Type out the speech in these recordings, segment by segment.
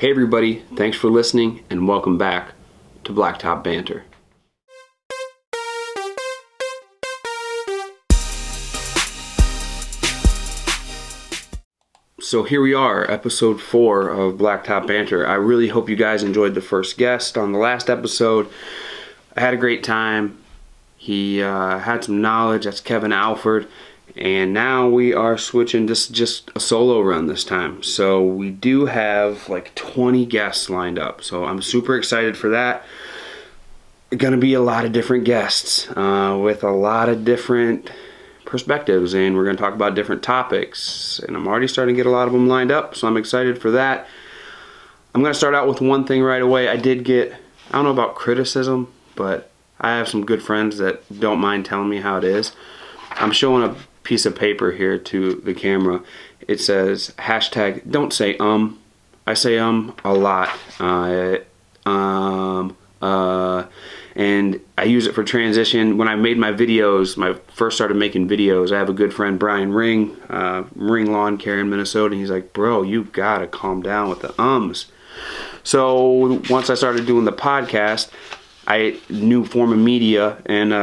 Hey everybody, thanks for listening and welcome back to Blacktop Banter. So here we are, episode 4 of Blacktop Banter. I really hope you guys enjoyed the first guest on the last episode. I had a great time. He had some knowledge. That's Kevin Alford. And now we are switching to just a solo run this time. So we do have like 20 guests lined up. So I'm super excited for that. Gonna be a lot of different guests with a lot of different perspectives, and we're gonna talk about different topics. And I'm already starting to get a lot of them lined up, so I'm excited for that. I'm gonna start out with one thing right away. I did get, I don't know about criticism, but I have some good friends that don't mind telling me how it is. I'm showing a piece of paper here to the camera. It says hashtag don't say I say a lot, and I use it for transition. When I made my videos, first started making videos, I have a good friend, Brian Ring, Ring Lawn Care in Minnesota, and he's like, bro, you gotta calm down with the ums. So once I started doing the podcast, new form of media, and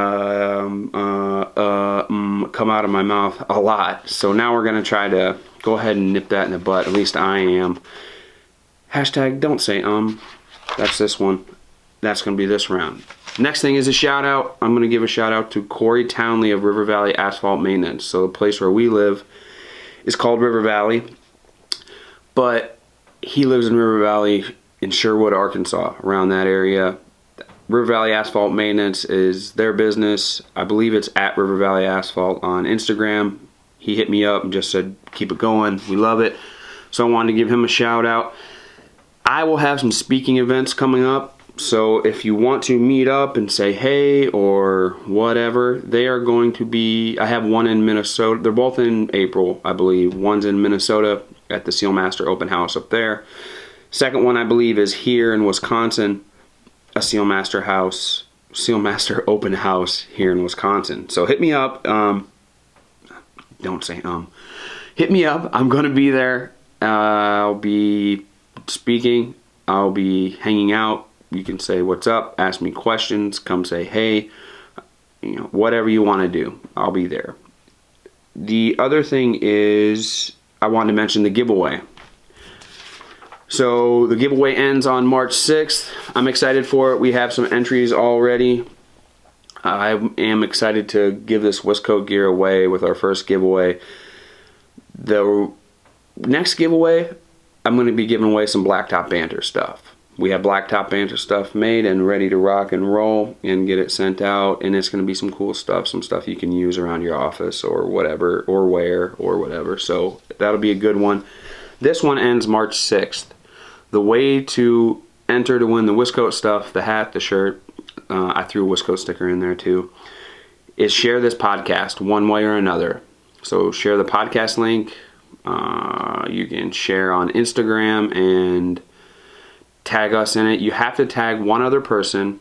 come out of my mouth a lot. So now we're gonna try to go ahead and nip that in the butt. At least I am. Hashtag don't say That's this one. That's gonna be this round. Next thing is a shout out. I'm gonna give a shout out to Corey Townley of River Valley Asphalt Maintenance. So the place where we live is called River Valley, but he lives in River Valley in Sherwood, Arkansas, around that area. River Valley Asphalt Maintenance is their business. I believe it's at River Valley Asphalt on Instagram. He hit me up and just said, keep it going. We love it. So I wanted to give him a shout out. I will have some speaking events coming up. So if you want to meet up and say hey or whatever, they are going to be, I have one in Minnesota. They're both in April, I believe. One's in Minnesota at the Sealmaster Open House up there. Second one, I believe, is here in Wisconsin. A Sealmaster Open House here in Wisconsin. So hit me up. Don't say Hit me up. I'm going to be there. I'll be speaking. I'll be hanging out. You can say what's up, ask me questions, come say hey, whatever you want to do. I'll be there. The other thing is I wanted to mention the giveaway. So the giveaway ends on March 6th. I'm excited for it. We have some entries already. I am excited to give this Wis-Coat gear away with our first giveaway. The next giveaway, I'm going to be giving away some Blacktop Banter stuff. We have Blacktop Banter stuff made and ready to rock and roll and get it sent out, and it's going to be some cool stuff, some stuff you can use around your office or whatever, or wear or whatever. So that'll be a good one. This one ends March 6th. The way to enter to win the Wis-Coat stuff, the hat, the shirt, I threw a Wis-Coat sticker in there too, is share this podcast one way or another. So share the podcast link. You can share on Instagram and tag us in it. You have to tag one other person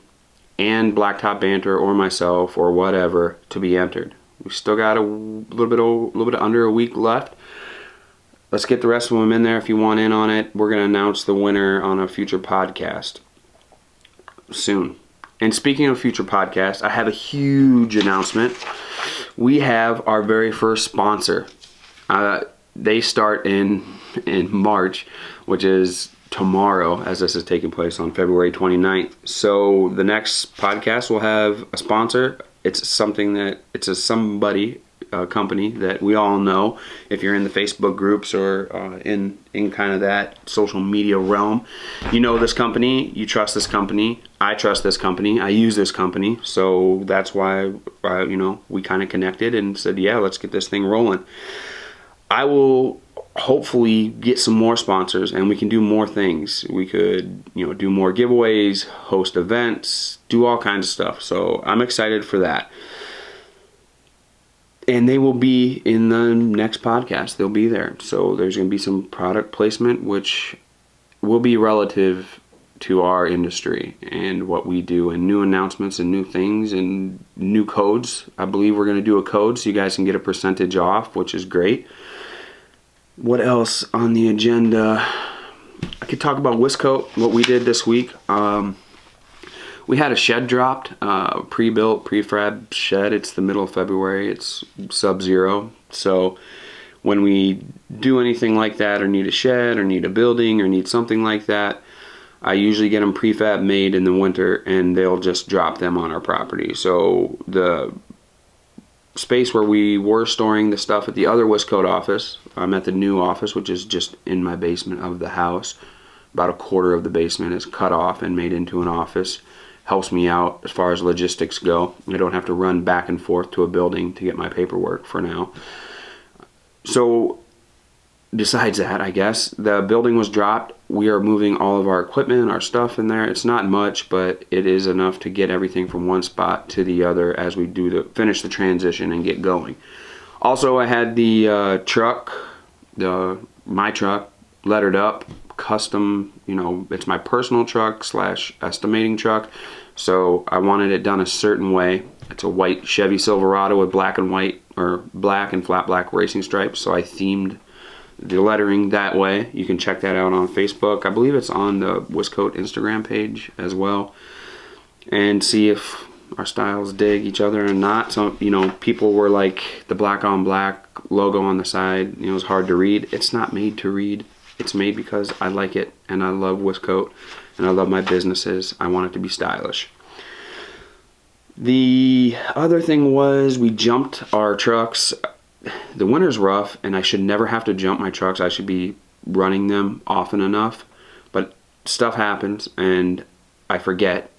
and Blacktop Banter or myself or whatever to be entered. We still got a little bit under a week left. Let's get the rest of them in there if you want in on it. We're going to announce the winner on a future podcast soon. And speaking of future podcast, I have a huge announcement. We have our very first sponsor. They start in March, which is tomorrow, as this is taking place on February 29th. So the next podcast will have a sponsor. It's a company that we all know. If you're in the Facebook groups or in kind of that social media realm, you know this company, you trust this company, I trust this company, I use this company. So that's why we kind of connected and said, yeah, let's get this thing rolling. I will hopefully get some more sponsors and we can do more things. We could do more giveaways, host events, do all kinds of stuff. So I'm excited for that. And they will be in the next podcast. They'll be there. So there's going to be some product placement, which will be relative to our industry and what we do, and new announcements and new things and new codes. I believe we're going to do a code so you guys can get a percentage off, which is great. What else on the agenda? I could talk about Wis-Coat, what we did this week. We had a shed dropped, pre-built, prefab shed. It's the middle of February. It's sub-zero. So when we do anything like that, or need a shed, or need a building, or need something like that, I usually get them prefab made in the winter, and they'll just drop them on our property. So the space where we were storing the stuff at the other Wis-Coat office, I'm at the new office, which is just in my basement of the house. About a quarter of the basement is cut off and made into an office. Helps me out as far as logistics go. I don't have to run back and forth to a building to get my paperwork for now. So besides that, I guess, the building was dropped. We are moving all of our equipment, our stuff in there. It's not much, but it is enough to get everything from one spot to the other as we finish the transition and get going. Also, I had the truck, my truck, lettered up, custom, it's my personal truck / estimating truck. So I wanted it done a certain way. It's a white Chevy Silverado with black and white, or black and flat black racing stripes. So I themed the lettering that way. You can check that out on Facebook. I believe it's on the Wis-Coat Instagram page as well, and see if our styles dig each other or not. So people were like, the black on black logo on the side, it was hard to read. It's not made to read. It's made because I like it, and I love Wis-Coat, and I love my businesses. I want it to be stylish. The other thing was, we jumped our trucks. The winter's rough, and I should never have to jump my trucks. I should be running them often enough, but stuff happens and I forget.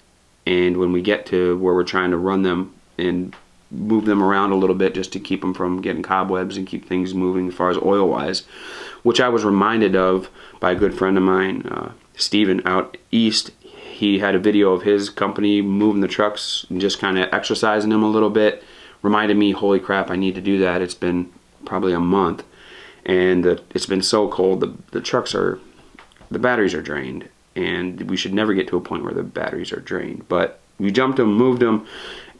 And when we get to where we're trying to run them and move them around a little bit just to keep them from getting cobwebs and keep things moving as far as oil wise, which I was reminded of by a good friend of mine, Steven out east. He had a video of his company moving the trucks and just kind of exercising them a little bit. Reminded me, holy crap, I need to do that. It's been probably a month, and it's been so cold. The batteries are drained, and we should never get to a point where the batteries are drained. But we jumped them, moved them,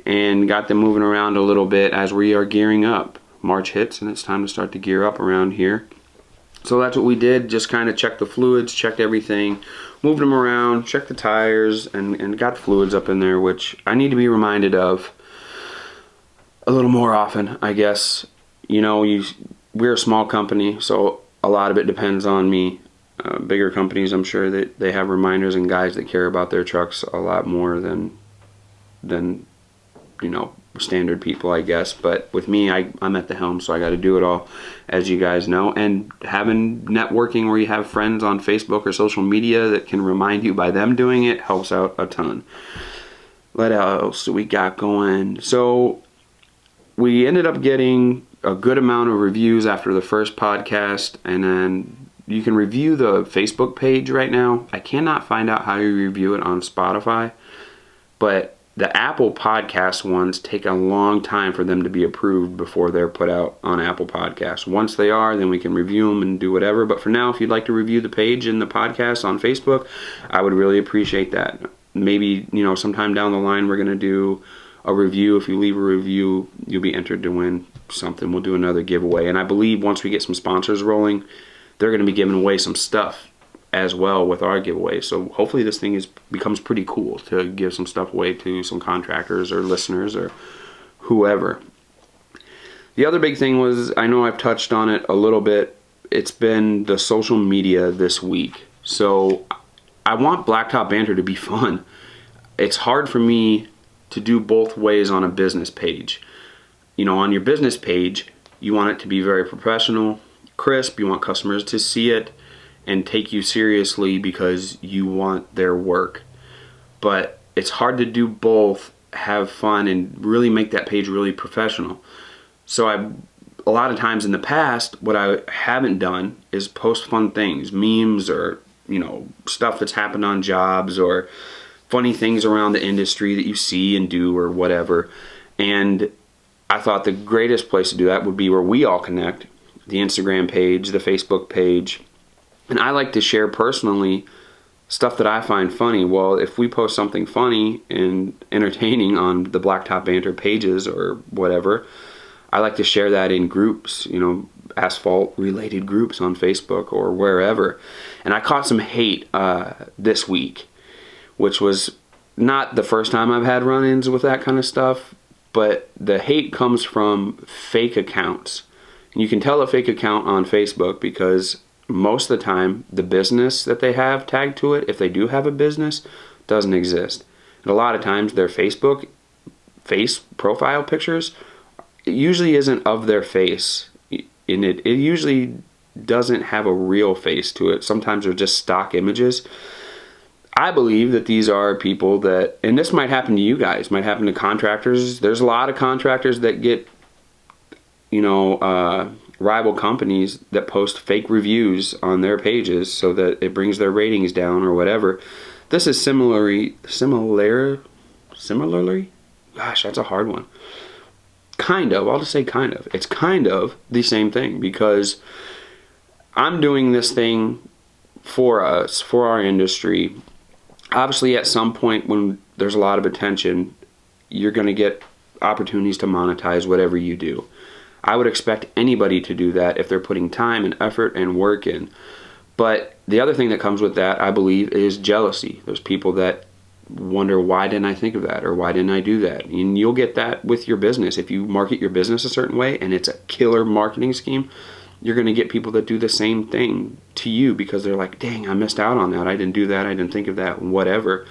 and got them moving around a little bit as we are gearing up. March hits, and it's time to start to gear up around here. So that's what we did. Just kind of checked the fluids, checked everything, moved them around, checked the tires, and got the fluids up in there, which I need to be reminded of a little more often, I guess. We're a small company, so a lot of it depends on me. Bigger companies, I'm sure that they have reminders and guys that care about their trucks a lot more than standard people, I guess. But with me, I'm at the helm, so I got to do it all, as you guys know. And having networking where you have friends on Facebook or social media that can remind you by them doing it helps out a ton. What else we got going? So we ended up getting a good amount of reviews after the first podcast, and then you can review the Facebook page right now. I cannot find out how you review it on Spotify, but the Apple Podcast ones take a long time for them to be approved before they're put out on Apple Podcasts. Once they are, then we can review them and do whatever. But for now, if you'd like to review the page and the podcast on Facebook, I would really appreciate that. Maybe, sometime down the line, we're going to do a review. If you leave a review, you'll be entered to win something. We'll do another giveaway. And I believe once we get some sponsors rolling, they're going to be giving away some stuff as well with our giveaway. So hopefully this thing becomes pretty cool to give some stuff away to some contractors or listeners or whoever. The other big thing was, I know I've touched on it a little bit, it's been the social media this week. So I want Blacktop Banter to be fun. It's hard for me to do both ways on a business page. On your business page, you want it to be very professional, crisp. You want customers to see it and take you seriously because you want their work. But it's hard to do both, have fun, and really make that page really professional. So a lot of times in the past, what I haven't done is post fun things, memes, or stuff that's happened on jobs, or funny things around the industry that you see and do, or whatever. And I thought the greatest place to do that would be where we all connect, the Instagram page, the Facebook page. And I like to share personally stuff that I find funny. Well, if we post something funny and entertaining on the Blacktop Banter pages or whatever, I like to share that in groups, you know, asphalt related groups on Facebook or wherever. And I caught some hate this week, which was not the first time I've had run-ins with that kind of stuff, but the hate comes from fake accounts. And you can tell a fake account on Facebook because most of the time the business that they have tagged to it, if they do have a business, doesn't exist. And a lot of times their Facebook face profile pictures, it usually isn't of their face. And it usually doesn't have a real face to it. Sometimes they're just stock images. I believe that these are people that, and this might happen to you guys, might happen to contractors. There's a lot of contractors that get, you know, rival companies that post fake reviews on their pages so that it brings their ratings down or whatever. This is similarly, gosh, that's a hard one. Kind of, I'll just say kind of. It's kind of the same thing because I'm doing this thing for us, for our industry. Obviously, at some point when there's a lot of attention, you're going to get opportunities to monetize whatever you do. I would expect anybody to do that if they're putting time and effort and work in. But the other thing that comes with that, I believe, is jealousy. There's people that wonder, why didn't I think of that, or why didn't I do that? And you'll get that with your business. If you market your business a certain way and it's a killer marketing scheme, you're going to get people that do the same thing to you because they're like, dang, I missed out on that. I didn't do that. I didn't think of that, whatever.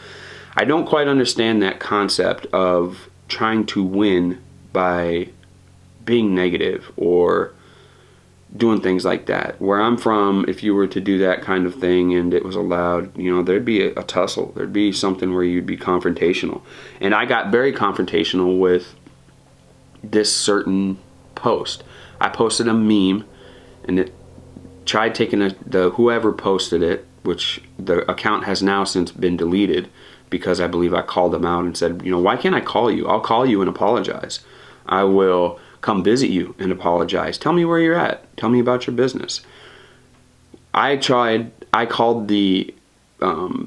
I don't quite understand that concept of trying to win by being negative or doing things like that. Where I'm from, if you were to do that kind of thing and it was allowed, you know, there'd be a tussle. There'd be something where you'd be confrontational. And I got very confrontational with this certain post. I posted a meme and it tried taking the whoever posted it, which the account has now since been deleted because I believe I called them out and said, you know, why can't I call you? I'll call you and apologize. I will come visit you and apologize. Tell me where you're at. Tell me about your business. I called the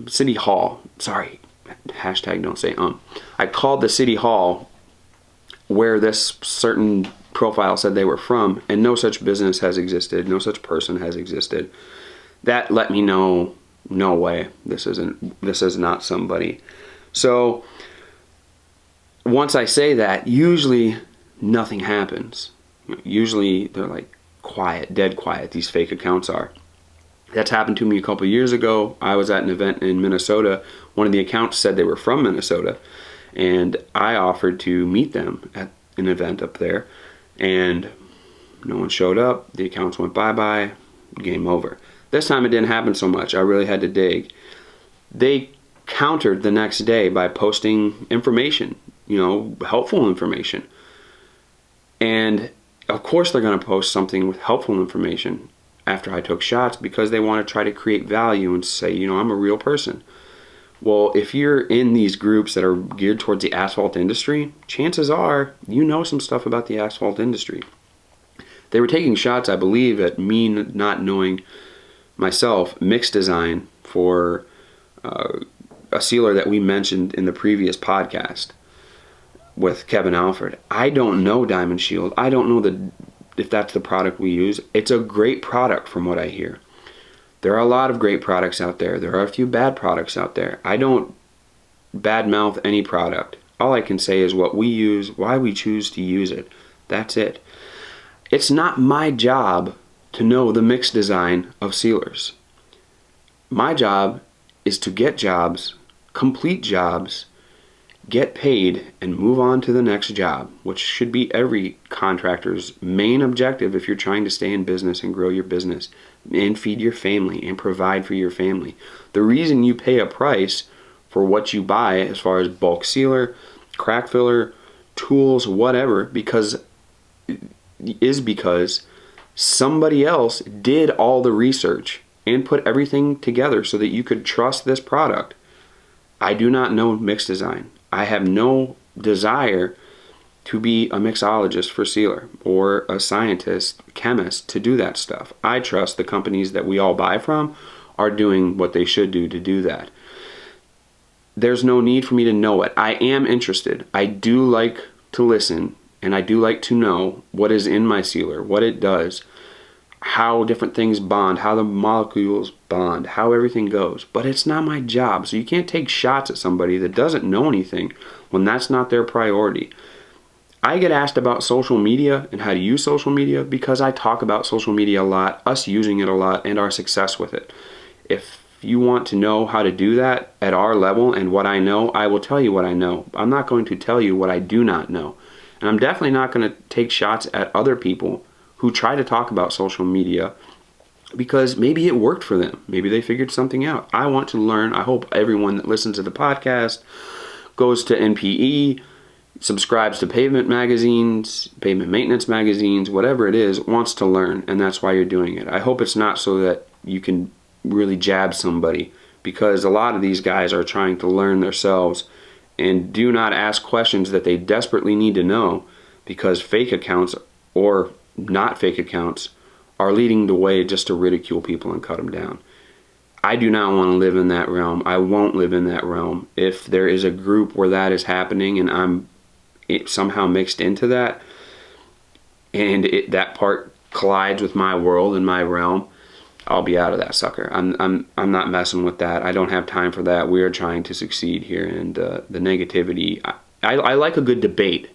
city hall. Sorry, hashtag don't say I called the city hall where this certain profile said they were from, and no such business has existed. No such person has existed. That let me know, no way. This is not somebody. So once I say that, usually nothing happens. Usually they're like quiet, dead quiet, these fake accounts are. That's happened to me a couple years ago. I was at an event in Minnesota. One of the accounts said they were from Minnesota, and I offered to meet them at an event up there, and no one showed up. The accounts went bye-bye, game over. This time it didn't happen so much. I really had to dig. They countered the next day by posting information, you know, helpful information. And of course they're going to post something with helpful information after I took shots because they want to try to create value and say, you know, I'm a real person. Well, if you're in these groups that are geared towards the asphalt industry, chances are you know some stuff about the asphalt industry. They were taking shots, I believe, at me not knowing myself mix design for a sealer that we mentioned in the previous podcast with Kevin Alfred. I don't know Diamond Shield. I don't know if that's the product we use. It's a great product from what I hear. There are a lot of great products out there. There are a few bad products out there. I don't badmouth any product. All I can say is what we use, why we choose to use it. That's it. It's not my job to know the mix design of sealers. My job is to get jobs, complete jobs, get paid, and move on to the next job, which should be every contractor's main objective if you're trying to stay in business and grow your business and feed your family and provide for your family. The reason you pay a price for what you buy as far as bulk sealer, crack filler, tools, whatever, because somebody else did all the research and put everything together so that you could trust this product. I do not know mix design. I have no desire to be a mixologist for sealer or a scientist, chemist to do that stuff. I trust the companies that we all buy from are doing what they should do to do that. There's no need for me to know it. I am interested. I do like to listen and I do like to know what is in my sealer, what it does, how different things bond, how the molecules bond, how everything goes. But it's not my job. So you can't take shots at somebody that doesn't know anything when that's not their priority. I get asked about social media and how to use social media because I talk about social media a lot, us using it a lot, and our success with it. If you want to know how to do that at our level and what I know, I will tell you what I know. I'm not going to tell you what I do not know. And I'm definitely not going to take shots at other people who try to talk about social media because maybe it worked for them. Maybe they figured something out. I want to learn. I hope everyone that listens to the podcast goes to NPE, subscribes to pavement magazines, pavement maintenance magazines, whatever it is, wants to learn, and that's why you're doing it. I hope it's not so that you can really jab somebody, because a lot of these guys are trying to learn themselves and do not ask questions that they desperately need to know, because fake accounts or not fake accounts are leading the way just to ridicule people and cut them down. I do not want to live in that realm. I won't live in that realm. If there is a group where that is happening and I'm somehow mixed into that, and that part collides with my world and my realm, I'll be out of that sucker. I'm not messing with that. I don't have time for that. We are trying to succeed here, and the negativity. I like a good debate.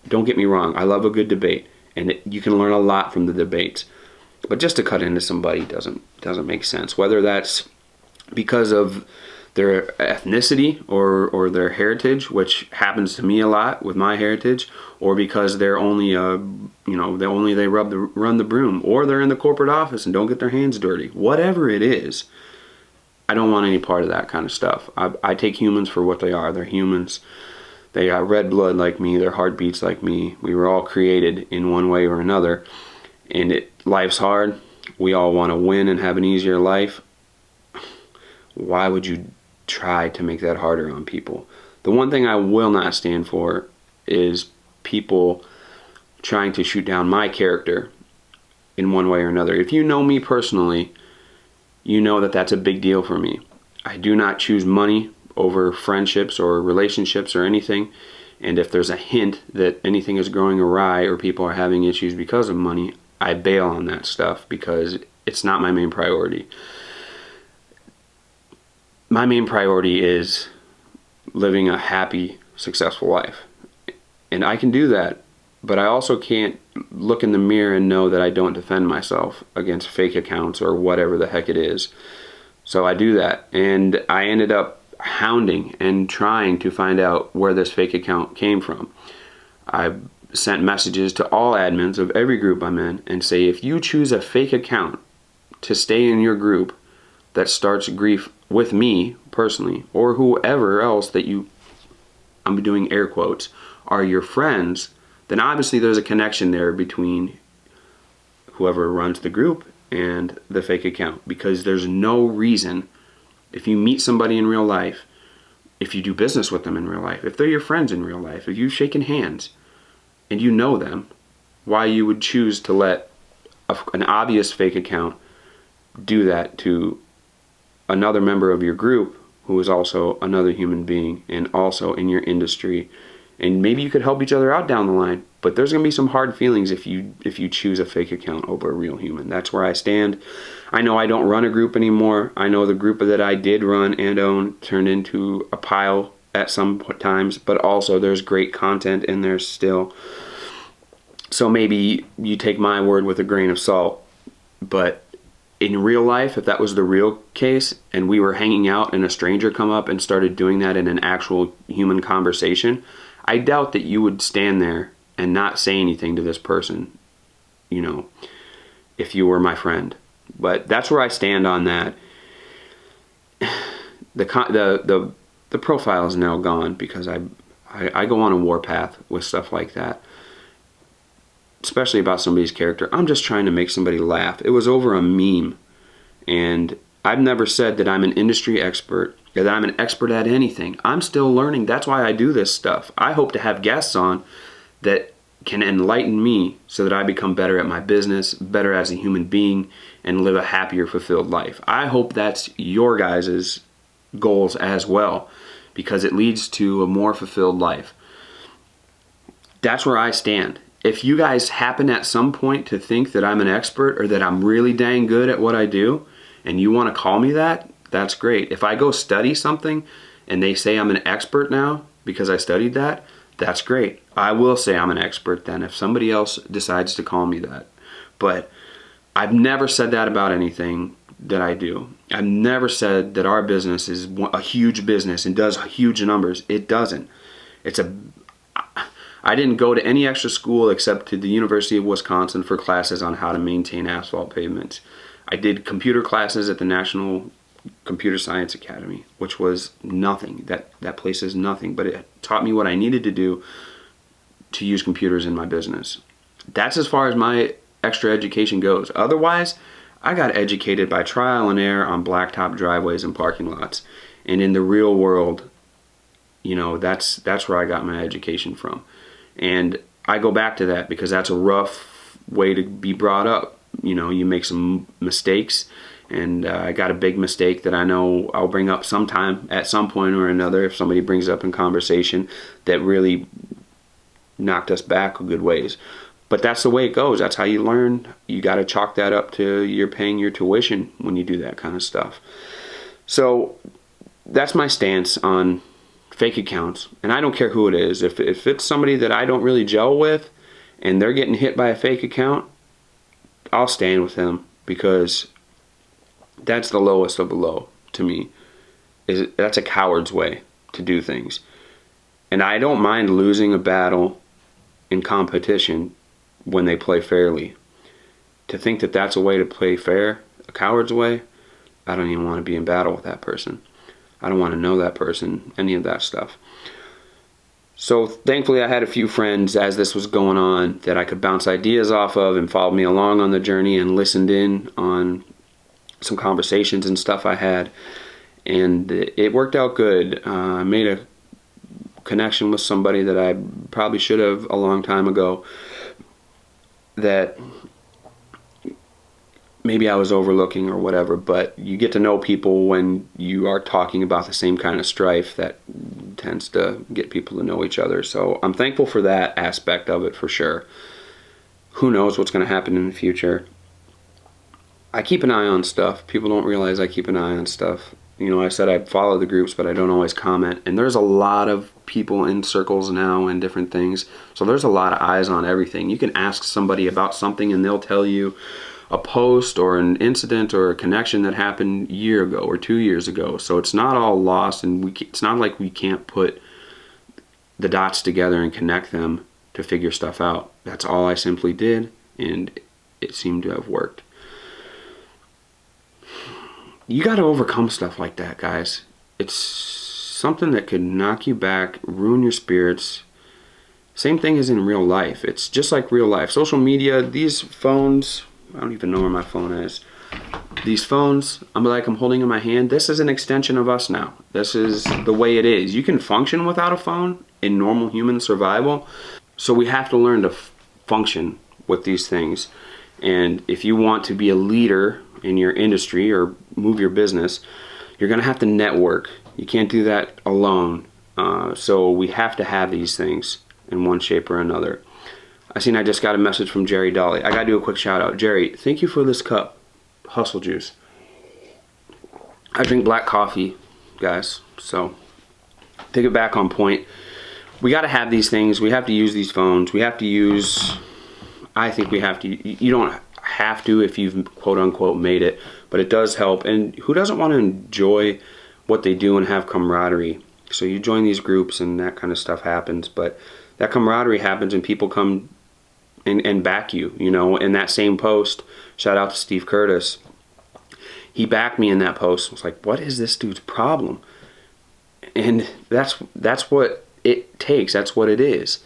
Don't get me wrong. I love a good debate, and you can learn a lot from the debates. But just to cut into somebody doesn't make sense. Whether that's because of their ethnicity or their heritage, which happens to me a lot with my heritage, or because they're only they run the broom, or they're in the corporate office and don't get their hands dirty. Whatever it is, I don't want any part of that kind of stuff. I take humans for what they are. They're humans. They got red blood like me. Their heart beats like me. We were all created in one way or another, and life's hard. We all want to win and have an easier life. Why would you try to make that harder on people? The one thing I will not stand for is people trying to shoot down my character in one way or another. If you know me personally, you know that that's a big deal for me. I do not choose money over friendships or relationships or anything. And if there's a hint that anything is going awry or people are having issues because of money, I bail on that stuff because it's not my main priority. My main priority is living a happy, successful life. And I can do that, but I also can't look in the mirror and know that I don't defend myself against fake accounts or whatever the heck it is. So I do that, and I ended up hounding and trying to find out where this fake account came from. I sent messages to all admins of every group I'm in and say, if you choose a fake account to stay in your group that starts grief with me personally, or whoever else that I'm doing air quotes, are your friends, then obviously there's a connection there between whoever runs the group and the fake account, because there's no reason, if you meet somebody in real life, if you do business with them in real life, if they're your friends in real life, if you've shaken hands and you know them, why you would choose to let an obvious fake account do that to another member of your group who is also another human being and also in your industry. And maybe you could help each other out down the line, but there's going to be some hard feelings if you choose a fake account over a real human. That's where I stand. I know I don't run a group anymore. I know the group that I did run and own turned into a pile at some times, but also there's great content in there still. So maybe you take my word with a grain of salt, but in real life, if that was the real case and we were hanging out and a stranger come up and started doing that in an actual human conversation, I doubt that you would stand there and not say anything to this person, if you were my friend. But that's where I stand on that. The profile is now gone because I go on a warpath with stuff like that, especially about somebody's character. I'm just trying to make somebody laugh. It was over a meme, and I've never said that I'm an industry expert, or that I'm an expert at anything. I'm still learning. That's why I do this stuff. I hope to have guests on that can enlighten me so that I become better at my business, better as a human being, and live a happier, fulfilled life. I hope that's your guys' goals as well, because it leads to a more fulfilled life. That's where I stand. If you guys happen at some point to think that I'm an expert or that I'm really dang good at what I do, and you want to call me that, that's great. If I go study something and they say I'm an expert now because I studied that, that's great. I will say I'm an expert then if somebody else decides to call me that. But I've never said that about anything that I do. I've never said that our business is a huge business and does huge numbers. It doesn't. I didn't go to any extra school except to the University of Wisconsin for classes on how to maintain asphalt pavements. I did computer classes at the National Computer Science Academy, which was nothing. That place is nothing, but it taught me what I needed to do to use computers in my business. That's as far as my extra education goes. Otherwise, I got educated by trial and error on blacktop driveways and parking lots. And in the real world, you know, that's where I got my education from. And I go back to that because that's a rough way to be brought up. You know, you make some mistakes, and I got a big mistake that I know I'll bring up sometime at some point or another if somebody brings it up in conversation that really knocked us back a good ways. But that's the way it goes. That's how you learn. You got to chalk that up to you're paying your tuition when you do that kind of stuff. So that's my stance on fake accounts. And I don't care who it is. If it's somebody that I don't really gel with and they're getting hit by a fake account, I'll stand with them, because that's the lowest of the low to me. That's a coward's way to do things. And I don't mind losing a battle in competition when they play fairly. To think that that's a way to play fair, a coward's way, I don't even want to be in battle with that person. I don't want to know that person, any of that stuff. So thankfully I had a few friends as this was going on that I could bounce ideas off of and followed me along on the journey and listened in on some conversations and stuff I had. And it worked out good. I made a connection with somebody that I probably should have a long time ago that maybe I was overlooking or whatever, but you get to know people when you are talking about the same kind of strife. That tends to get people to know each other. So I'm thankful for that aspect of it for sure. Who knows what's going to happen in the future. I keep an eye on stuff. People don't realize I keep an eye on stuff. You know, I said I follow the groups, but I don't always comment. And there's a lot of people in circles now and different things. So there's a lot of eyes on everything. You can ask somebody about something and they'll tell you a post or an incident or a connection that happened a year ago or 2 years ago. So it's not all lost, and it's not like we can't put the dots together and connect them to figure stuff out. That's all I simply did, and it seemed to have worked. You got to overcome stuff like that, guys. It's something that could knock you back, ruin your spirits. Same thing as in real life. It's just like real life. Social media, these phones, I don't even know where my phone is. These phones, I'm holding in my hand. This is an extension of us now. This is the way it is. You can function without a phone in normal human survival. So we have to learn to function with these things. And if you want to be a leader in your industry or move your business, you're going to have to network. You can't do that alone. So we have to have these things in one shape or another. I just got a message from Jerry Dolly. I got to do a quick shout out. Jerry, thank you for this cup. Hustle juice. I drink black coffee, guys. So to get back on point, we got to have these things. We have to use these phones. We have to use, I think we have to, you don't have to if you've quote unquote made it, but it does help. And who doesn't want to enjoy what they do and have camaraderie? So you join these groups and that kind of stuff happens, but that camaraderie happens and people come and back you, you know. In that same post, shout out to Steve Curtis, he backed me in that post. I was like, what is this dude's problem? And that's what it takes. That's what it is.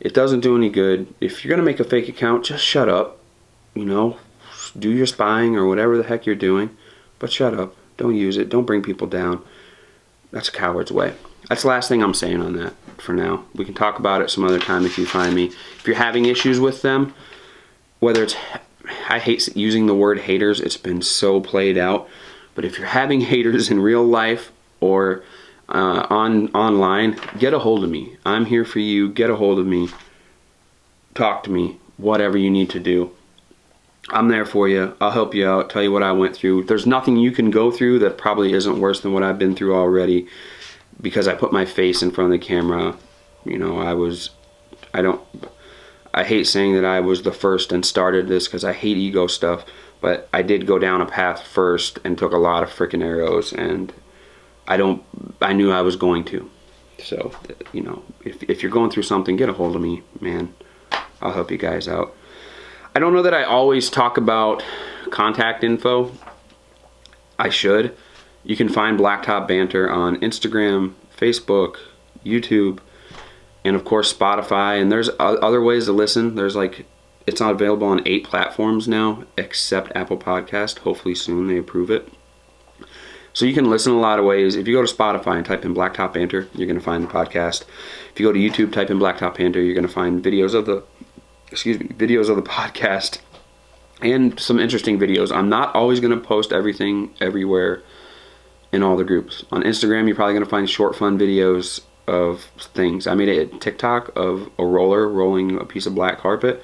It doesn't do any good. If you're gonna make a fake account, just shut up. You know, do your spying or whatever the heck you're doing, but shut up. Don't use it. Don't bring people down. That's a coward's way. That's the last thing I'm saying on that for now. We can talk about it some other time if you find me. If you're having issues with them, whether it's, I hate using the word haters, it's been so played out, but if you're having haters in real life or online, get a hold of me. I'm here for you. Get a hold of me. talk to me, whatever you need to do. I'm there for you. I'll help you out, tell you what I went through. There's nothing you can go through that probably isn't worse than what I've been through already, because I put my face in front of the camera. You know, I hate saying that I was the first and started this, because I hate ego stuff, but I did go down a path first and took a lot of freaking arrows, and I knew I was going to. So, you know, if you're going through something, get a hold of me, man. I'll help you guys out. I don't know that I always talk about contact info. I should. You can find Blacktop Banter on Instagram, Facebook, YouTube, and of course Spotify. And there's other ways to listen. It's not available on 8 platforms now, except Apple Podcast. Hopefully soon they approve it. So you can listen a lot of ways. If you go to Spotify and type in Blacktop Banter, you're going to find the podcast. If you go to YouTube, type in Blacktop Banter, you're going to find videos of the podcast and some interesting videos. I'm not always going to post everything everywhere in all the groups. On Instagram, you're probably going to find short, fun videos of things. I made a TikTok of a roller rolling a piece of black carpet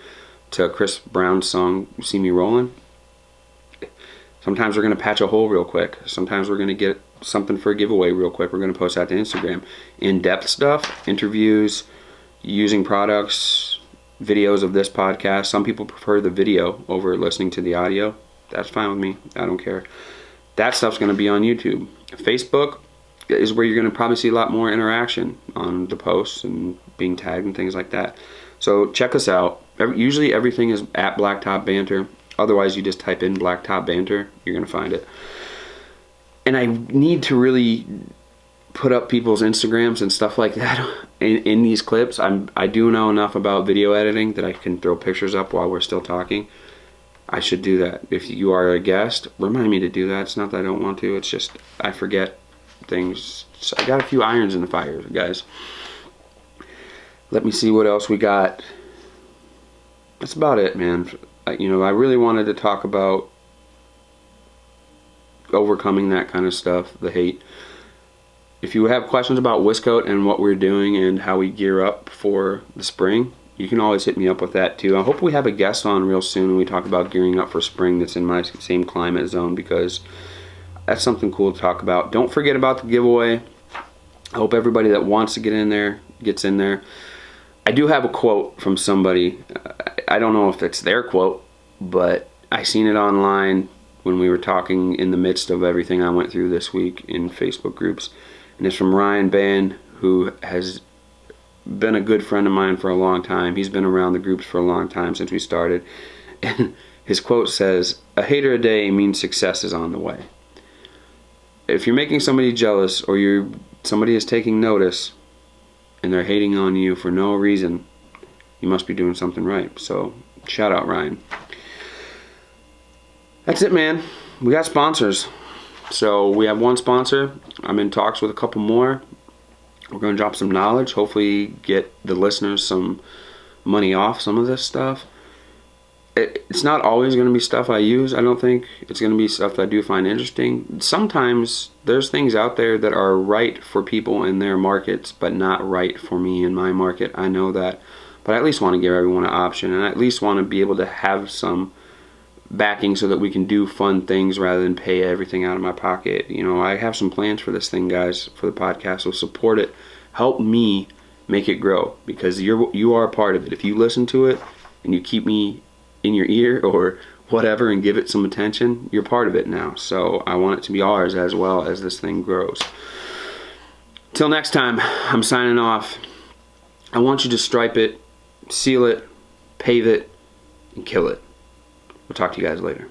to Chris Brown's song, See Me Rollin'. Sometimes we're going to patch a hole real quick. Sometimes we're going to get something for a giveaway real quick. We're going to post that to Instagram. In-depth stuff, interviews, using products, videos of this podcast. Some people prefer the video over listening to the audio. That's fine with me. I don't care. That stuff's going to be on YouTube. Facebook is where you're going to probably see a lot more interaction on the posts and being tagged and things like that. So check us out. Usually everything is at Blacktop Banter. Otherwise, you just type in Blacktop Banter. You're going to find it. And I need to really put up people's Instagrams and stuff like that in these clips. I do know enough about video editing that I can throw pictures up while we're still talking. I should do that. If you are a guest, remind me to do that. It's not that I don't want to. It's just I forget things. So I got a few irons in the fire, guys. Let me see what else we got. That's about it, man. You know, I really wanted to talk about overcoming that kind of stuff, the hate. If you have questions about Wis-Coat and what we're doing and how we gear up for the spring, you can always hit me up with that too. I hope we have a guest on real soon when we talk about gearing up for spring that's in my same climate zone, because that's something cool to talk about. Don't forget about the giveaway. I hope everybody that wants to get in there gets in there. I do have a quote from somebody. I don't know if it's their quote, but I seen it online when we were talking in the midst of everything I went through this week in Facebook groups. And it's from Ryan Ban, who has been a good friend of mine for a long time. He's been around the groups for a long time, since we started. And his quote says, "A hater a day means success is on the way." If you're making somebody jealous, or somebody is taking notice and they're hating on you for no reason, you must be doing something right. So shout out, Ryan. That's it, man. We got sponsors. So we have one sponsor. I'm in talks with a couple more. We're going to drop some knowledge, hopefully get the listeners some money off some of this stuff. It's not always going to be stuff I use, I don't think. It's going to be stuff that I do find interesting. Sometimes there's things out there that are right for people in their markets, but not right for me in my market. I know that. But I at least want to give everyone an option, and I at least want to be able to have some backing so that we can do fun things rather than pay everything out of my pocket. You know, I have some plans for this thing, guys, for the podcast, so support it. Help me make it grow, because you are a part of it. If you listen to it and you keep me in your ear or whatever and give it some attention, you're part of it now. So I want it to be ours as well as this thing grows. Till next time, I'm signing off. I want you to stripe it, seal it, pave it, and kill it. We'll talk to you guys later.